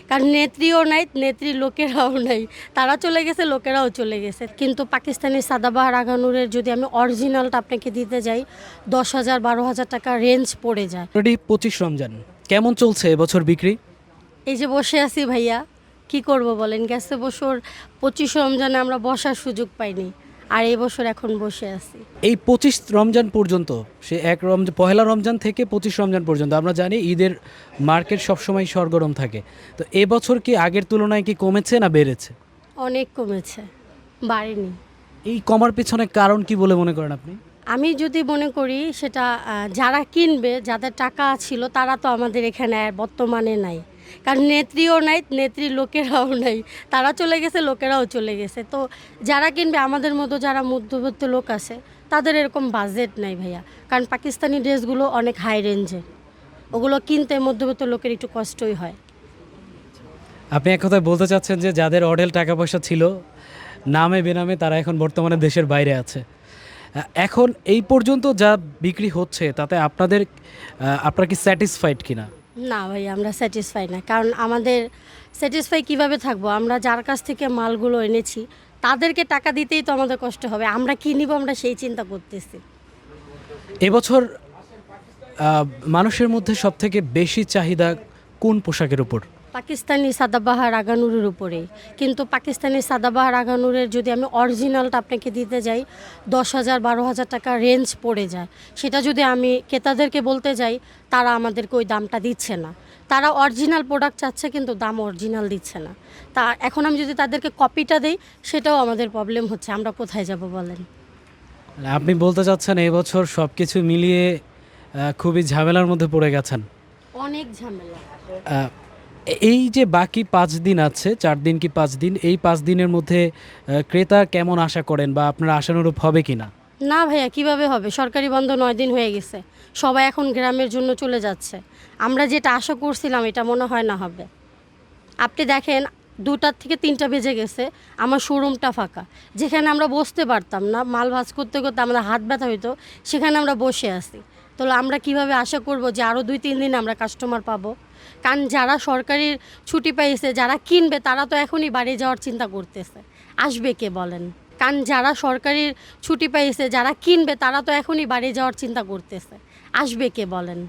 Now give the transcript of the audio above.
কারণ নেত্রীও নাই, নেত্রীর লোকেরাও নাই, তারা চলে গেছে, লোকেরাও চলে গেছে। কিন্তু পাকিস্তানি সাদাবাহার আগানুরের যদি আমি অরিজিনালটা আপনাকে দিতে যাই 10,000 12,000 টাকা রেঞ্জ পড়ে যায়। অলরেডি 25 রমজান, কেমন চলছে এবছর বিক্রি? এই যে বসে আছি ভাইয়া, কি করব বলেন, গেছে বছর 25 রমজানে আমরা বসার সুযোগ পাইনি, আর এই বছর এখন বসে আছি। এই 25 রমজান পর্যন্ত, সে এক রমজান, পহেলা রমজান থেকে 25 রমজান পর্যন্ত আমরা জানি ঈদের মার্কেট সবসময় সরগরম থাকে। তো এবছর কি আগের তুলনায় কি কমেছে না বেড়েছে? অনেক কমেছে, বাড়েনি। এই কমার পিছনে কারণ কি বলে মনে করেন আপনি? আমি যদি মনে করি সেটা যারা কিনবে, যাদের টাকা ছিল, তারা তো আমাদের এখানে আর বর্তমানে নাই। কারণ নেত্রীও নাই, নেত্রীর লোকেরাও নাই, তারা চলে গেছে, লোকেরাও চলে গেছে। তো যারা কিনবে, আমাদের মতো যারা মধ্যবিত্ত লোক আছে, তাদের এরকম বাজেট নাই ভাইয়া। কারণ পাকিস্তানি ড্রেসগুলো অনেক হাই রেঞ্জের, ওগুলো কিনতে মধ্যবিত্ত লোকের একটু কষ্টই হয়। আপনি এক কথায় বলতে চাচ্ছেন যে যাদের অঢেল টাকা পয়সা ছিল নামে বেনামে, তারা এখন বর্তমানে দেশের বাইরে আছে। এখন এই পর্যন্ত যা বিক্রি হচ্ছে তাতে আপনারা কি স্যাটিসফাইড কিনা? না ভাই, আমরা স্যাটিসফাই না। কারণ আমাদের স্যাটিসফাই কিভাবে থাকবো? আমরা যার কাছ থেকে মালগুলো এনেছি, তাদেরকে টাকা দিতেই তো আমাদের কষ্ট হবে। আমরা কী নিব, আমরা সেই চিন্তা করতেছি। এবছর মানুষের মধ্যে সবথেকে বেশি চাহিদা কোন পোশাকের উপর? পাকিস্তানি সাদাবাহার আগানুরের উপরে। কিন্তু পাকিস্তানি সাদাবাহার আগানুরের যদি আমি অরিজিনালটা আপনাকে দিতে যাই 10,000 12,000 টাকা রেঞ্জ পড়ে যায়। সেটা যদি আমি ক্রেতাদেরকে বলতে যাই, তারা আমাদেরকে ওই দামটা দিচ্ছে না। তারা অরিজিনাল প্রোডাক্ট চাচ্ছে, কিন্তু দাম অরিজিনাল দিচ্ছে না। তা এখন আমি যদি তাদেরকে কপিটা দেই, সেটাও আমাদের প্রবলেম হচ্ছে। আমরা কোথায় যাব বলেন? আপনি বলতে চাচ্ছেন এবছর সব কিছু মিলিয়ে খুবই ঝামেলার মধ্যে পড়ে গেছেন। অনেক ঝামেলা। আহ, এই যে বাকি 5 দিন আছে, 4 দিন কি 5 দিন, এই 5 দিনের মধ্যে ক্রেতা কেমন আশা করেন বা আপনার আশানুরূপ হবে কি না? না ভাইয়া, কিভাবে হবে? সরকারি বন্ধ 9 দিন হয়ে গেছে, সবাই এখন গ্রামের জন্য চলে যাচ্ছে। আমরা যেটা আশা করছিলাম, এটা মনে হয় না হবে। আপনি দেখেন, 2টা থেকে 3টা বেজে গেছে, আমার শোরুমটা ফাঁকা। যেখানে আমরা বসতে পারতাম না, মাল ভাঁজ করতে করতে আমাদের হাত ব্যথা হইতো, সেখানে আমরা বসে আছি। তাহলে আমরা কিভাবে আশা করব যে আরও 2-3 দিন আমরা কাস্টমার পাবো? কারণ যারা সরকারির ছুটি পাইছে, যারা কিনবে, তারা তো এখনই বাড়ি যাওয়ার চিন্তা করতেছে। আসবে কে বলেন? কারণ যারা সরকারির ছুটি পাইছে, যারা কিনবে, তারা তো এখনই বাড়ি যাওয়ার চিন্তা করতেছে। আসবে কে বলেন?